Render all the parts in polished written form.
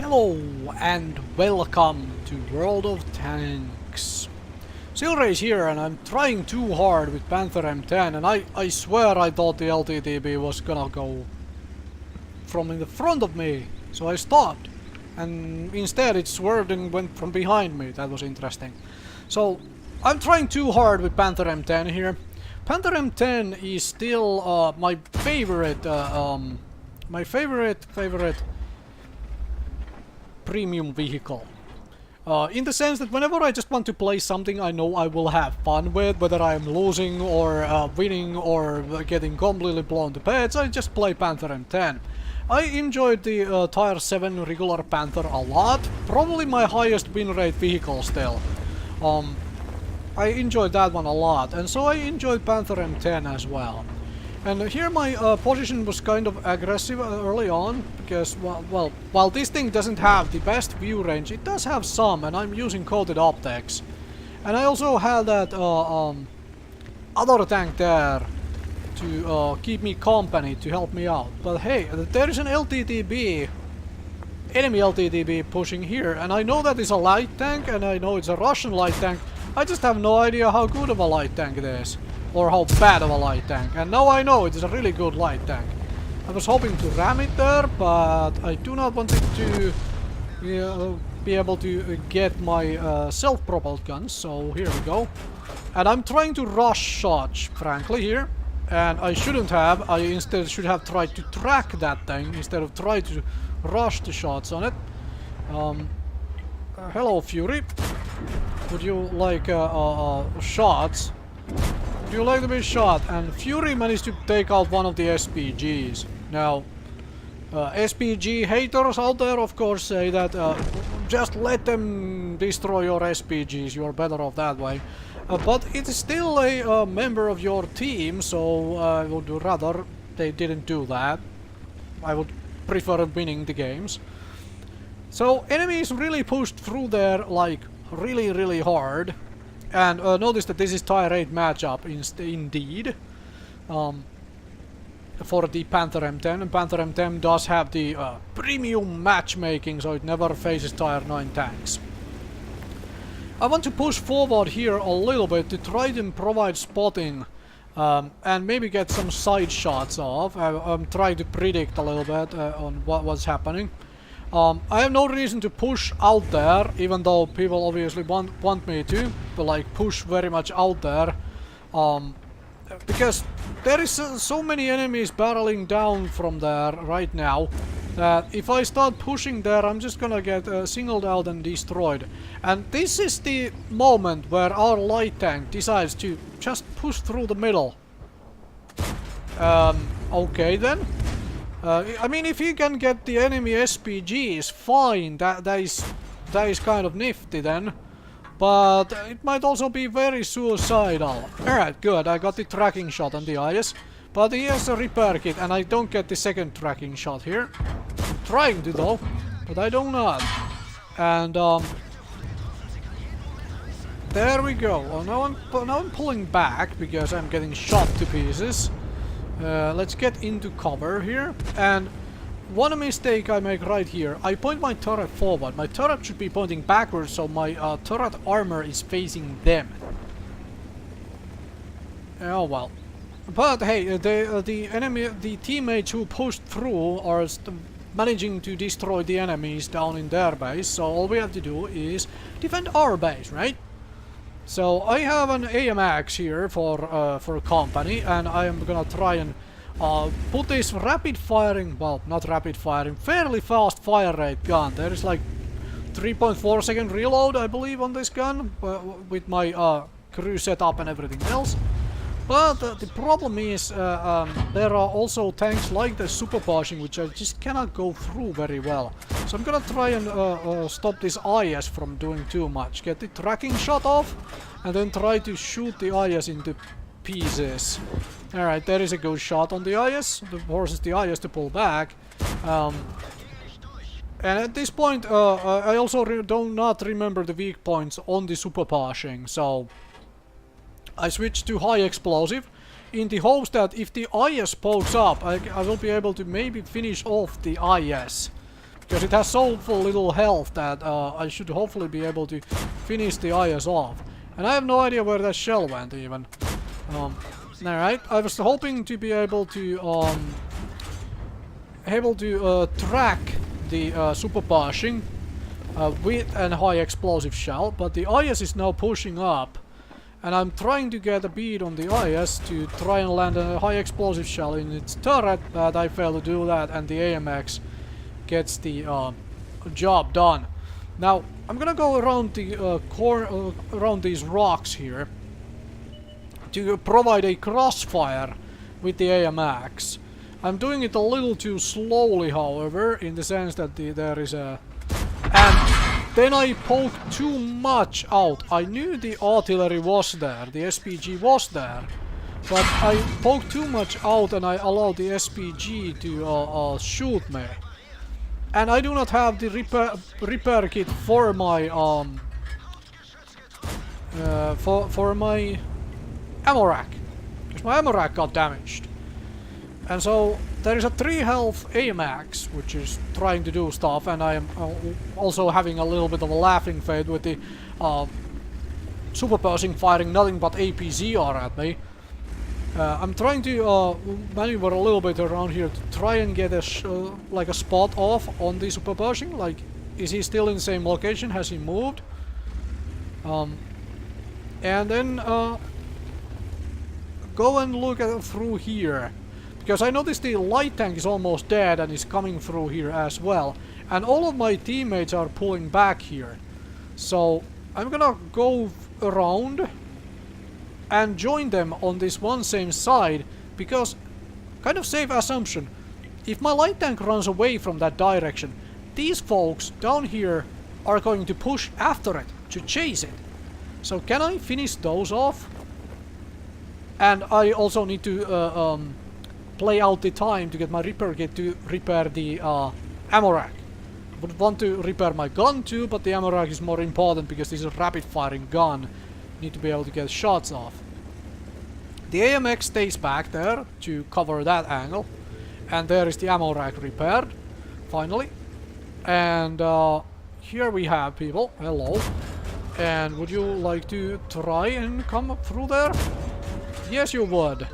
Hello and welcome to World of Tanks. Silrace here, and I'm trying too hard with Panther M10, and I swear I thought the LTTB was gonna go from in the front of me, so I stopped. And instead it swerved and went from behind me. That was interesting. So I'm trying too hard with Panther M10 here. Panther M10 is still my favorite premium vehicle. In the sense that whenever I just want to play something I know I will have fun with, whether I'm losing or winning or getting completely blown to bits, I just play Panther M10. I enjoyed the Tier 7 regular Panther a lot, probably my highest win rate vehicle still. I enjoyed that one a lot, and so I enjoyed Panther M10 as well. And here my position was kind of aggressive early on, because, well, while this thing doesn't have the best view range, it does have some, and I'm using coated optics. And I also had that other tank there to keep me company, to help me out. But hey, there is an LTTB, enemy LTTB pushing here, and I know that it's a light tank, and I know it's a Russian light tank. I just have no idea how good of a light tank it is. Or how bad of a light tank. And now I know it is a really good light tank. I was hoping to ram it there, but I do not want it to be able to get my self-propelled guns, so here we go. And I'm trying to rush shots, frankly, here. And I shouldn't have. I instead should have tried to track that thing instead of try to rush the shots on it. Hello, Fury. Would you like shots? Would you like to be shot? And Fury managed to take out one of the SPGs. Now, SPG haters out there, of course, say that just let them destroy your SPGs, you're better off that way. But it's still a member of your team, so I would rather they didn't do that. I would prefer winning the games. So, enemies really pushed through there, like, really hard. And notice that this is Tier 8 matchup indeed for the Panther M10, and Panther M10 does have the premium matchmaking, so it never faces Tier 9 tanks. I want to push forward here a little bit to try to provide spotting and maybe get some side shots off. I'm trying to predict a little bit on what's happening. I have no reason to push out there, even though people obviously want me to like push very much out there, because there is so many enemies barreling down from there right now that if I start pushing there, I'm just gonna get singled out and destroyed. And this is the moment where our light tank decides to just push through the middle. Okay then. I mean, if you can get the enemy SPGs, fine, that is kind of nifty then. But it might also be very suicidal. Alright, good, I got the tracking shot on the IS. But he has a repair kit, and I don't get the second tracking shot here. I'm trying to though, but I do not. And there we go. Well, now I'm pulling back because I'm getting shot to pieces. Let's get into cover here, and one mistake I make right here, I point my turret forward. My turret should be pointing backwards, so my turret armor is facing them. Oh well. But hey, the enemy, the teammates who pushed through are managing to destroy the enemies down in their base, so all we have to do is defend our base, right? So I have an AMX here for company, and I am gonna try and put this rapid firing, well, not rapid firing, fairly fast fire rate gun. There is like 3.4 second reload, I believe, on this gun with my crew setup and everything else. But the problem is there are also tanks like the superpushing, which I just cannot go through very well. So I'm gonna try and stop this IS from doing too much. Get the tracking shot off, and then try to shoot the IS into pieces. Alright, there is a good shot on the IS. The forces the IS to pull back. And at this point, I also do not remember the weak points on the superpushing, so I switched to high explosive in the hopes that if the IS pokes up, I will be able to maybe finish off the IS. because it has so little health that I should hopefully be able to finish the IS off. And I have no idea where that shell went even. Alright, I was hoping to be able to track the super pushing with a high explosive shell, but the IS is now pushing up, and I'm trying to get a bead on the IS to try and land a high explosive shell in its turret, but I fail to do that, and the AMX gets the job done. Now I'm gonna go around the around these rocks here to provide a crossfire with the AMX. I'm doing it a little too slowly, however, in the sense that there is a... And then I poked too much out. I knew the artillery was there, the SPG was there, but I poked too much out and I allowed the SPG to shoot me. And I do not have the repair kit for my for my ammo rack, because my ammo rack got damaged. And so there is a 3 health AMAX which is trying to do stuff, and I am also having a little bit of a laughing fit with the super Pershing firing nothing but APZR at me. I'm trying to maneuver a little bit around here to try and get a like a spot off on the super Pershing. Like, is he still in the same location? Has he moved? And then go and look through here, because I noticed the light tank is almost dead and is coming through here as well, and all of my teammates are pulling back here. So I'm gonna go around and join them on this one same side, because, kind of safe assumption, if my light tank runs away from that direction, these folks down here are going to push after it to chase it. So can I finish those off? And I also need to play out the time to get my repair kit to repair the ammo rack. I would want to repair my gun too, but the ammo rack is more important because this is a rapid firing gun. Need to be able to get shots off. The AMX stays back there to cover that angle, and there is the ammo rack repaired finally. And here we have people. Hello. And would you like to try and come up through there? Yes, you would.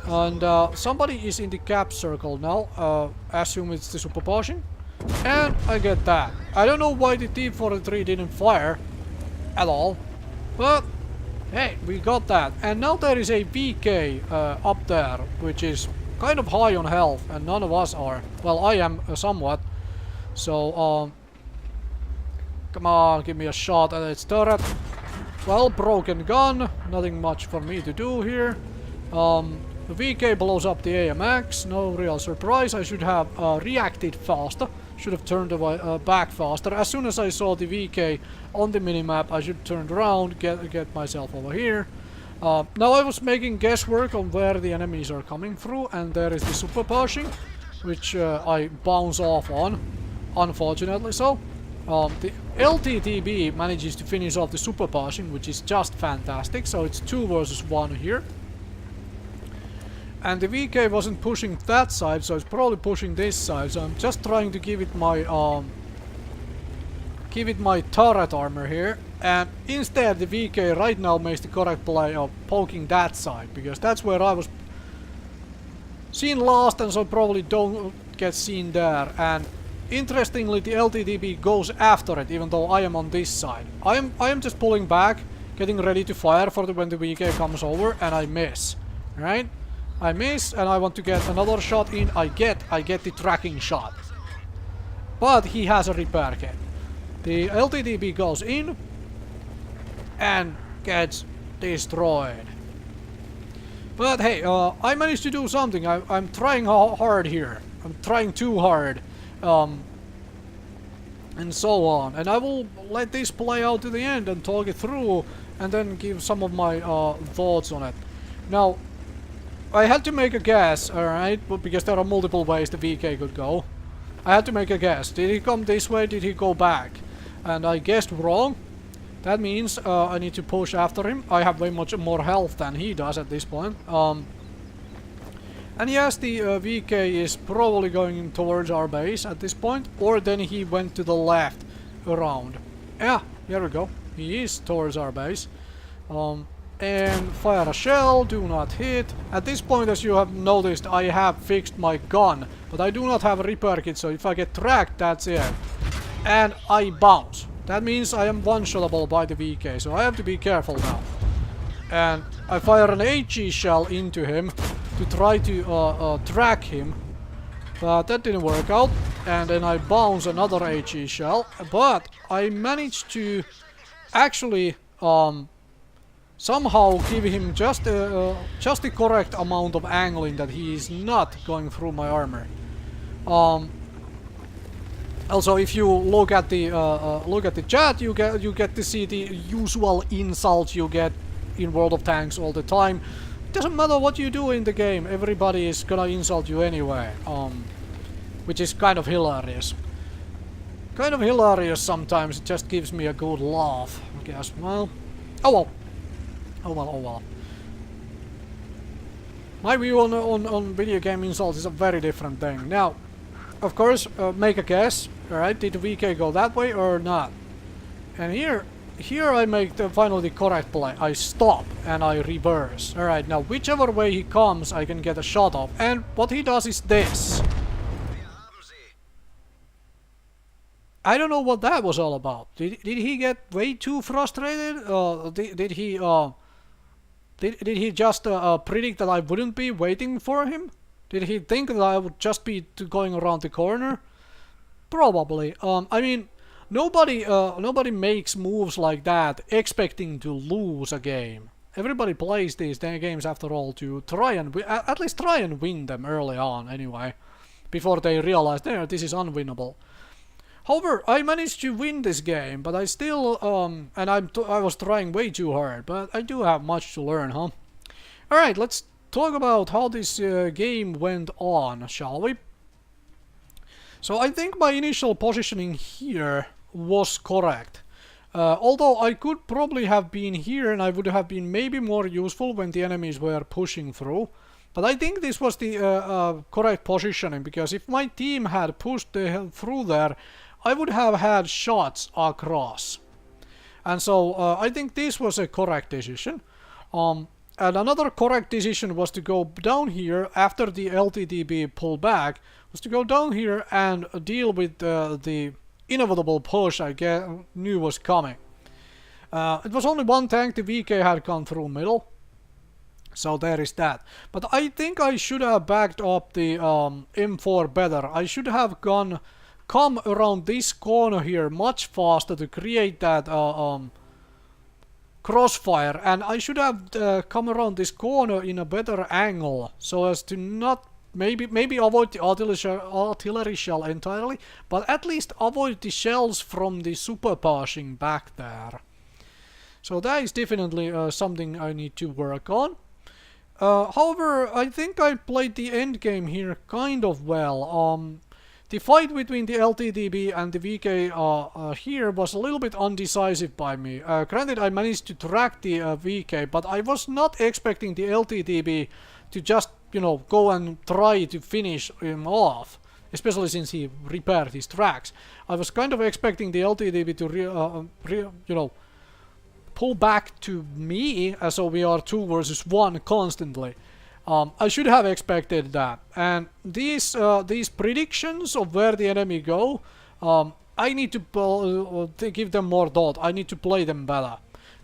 And somebody is in the cap circle now. Assume it's the super Pershing. And I get that. I don't know why the T-43 didn't fire at all, but hey, we got that. And now there is a VK up there, which is kind of high on health, and none of us are. Well, I am somewhat. So, come on, give me a shot at its turret. Well, broken gun. Nothing much for me to do here. The VK blows up the AMX. No real surprise. I should have reacted faster. Should have turned back faster. As soon as I saw the VK on the minimap, I should turn around, get myself over here. Now I was making guesswork on where the enemies are coming through, and there is the super Pershing, which I bounce off on, unfortunately so. The LTTB manages to finish off the super Pershing, which is just fantastic, so it's 2 versus 1 here. And the VK wasn't pushing that side, so it's probably pushing this side. So I'm just trying to give it my turret armor here. And instead, the VK right now makes the correct play of poking that side, because that's where I was seen last, and so probably don't get seen there. And interestingly, the LTTB goes after it, even though I am on this side. I am just pulling back, getting ready to fire for when the VK comes over, and I miss. Right? I miss, and I want to get another shot in. I get the tracking shot. But he has a repair kit. The LTTB goes in and gets destroyed. But hey, I managed to do something. I'm trying hard here. I'm trying too hard. And so on. And I will let this play out to the end and talk it through, and then give some of my thoughts on it. Now, I had to make a guess, alright, because there are multiple ways the VK could go. I had to make a guess. Did he come this way? Did he go back? And I guessed wrong. That means I need to push after him. I have way much more health than he does at this point. And yes, the VK is probably going towards our base at this point, or then he went to the left around. Yeah, here we go. He is towards our base. And fire a shell, do not hit. At this point, as you have noticed, I have fixed my gun, but I do not have a repair kit, so if I get tracked, that's it. And I bounce. That means I am one-shotable by the VK, so I have to be careful now. And I fire an HE shell into him to try to track him, but that didn't work out. And then I bounce another HE shell, but I managed to actually somehow give him just the correct amount of angling that he is not going through my armor. Also, if you look at the chat, you get to see the usual insults you get in World of Tanks all the time. It doesn't matter what you do in the game, everybody is gonna insult you anyway. Which is kind of hilarious. Kind of hilarious sometimes. It just gives me a good laugh, I guess. Well, oh well. Oh well, oh well. My view on video game insults is a very different thing. Now, of course, make a guess. Alright, did the VK go that way or not? And here I make finally the correct play. I stop and I reverse. Alright, now whichever way he comes, I can get a shot off. And what he does is this. I don't know what that was all about. Did he get way too frustrated? Did he just predict that I wouldn't be waiting for him? Did he think that I would just be going around the corner? Probably. I mean, nobody makes moves like that expecting to lose a game. Everybody plays these games after all to try and at least try and win them early on anyway, before they realize, there, this is unwinnable. However, I managed to win this game, but I still, and I was trying way too hard, but I do have much to learn, huh? Alright, let's talk about how this game went on, shall we? So I think my initial positioning here was correct. Although I could probably have been here and I would have been maybe more useful when the enemies were pushing through. But I think this was the correct positioning, because if my team had pushed through there, I would have had shots across. And so I think this was a correct decision. And another correct decision was to go down here after the LTTB pulled back, was to go down here and deal with the inevitable push I knew was coming. It was only one tank, the VK had gone through middle. So there is that. But I think I should have backed up the M4 better. I should have come around this corner here much faster to create that crossfire, and I should have come around this corner in a better angle so as to not maybe avoid the artillery shell entirely, but at least avoid the shells from the superpushing back there. So that is definitely something I need to work on. However, I think I played the end game here kind of well. The fight between the LTTB and the VK here was a little bit undecisive by me. Granted, I managed to track the VK, but I was not expecting the LTTB to just, you know, go and try to finish him off, especially since he repaired his tracks. I was kind of expecting the LTTB to, you know, pull back to me, so we are 2 versus 1 constantly. I should have expected that, and these predictions of where the enemy go, I need to give them more thought. I need to play them better.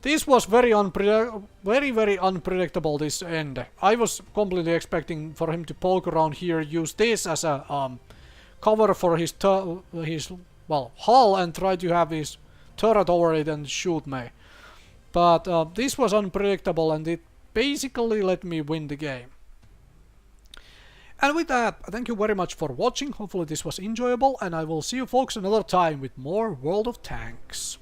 This was very unpredictable, this end. I was completely expecting for him to poke around here, use this as a cover for his hull, and try to have his turret over it and shoot me. But this was unpredictable, and it basically let me win the game. And with that, thank you very much for watching. Hopefully this was enjoyable, and I will see you folks another time with more World of Tanks.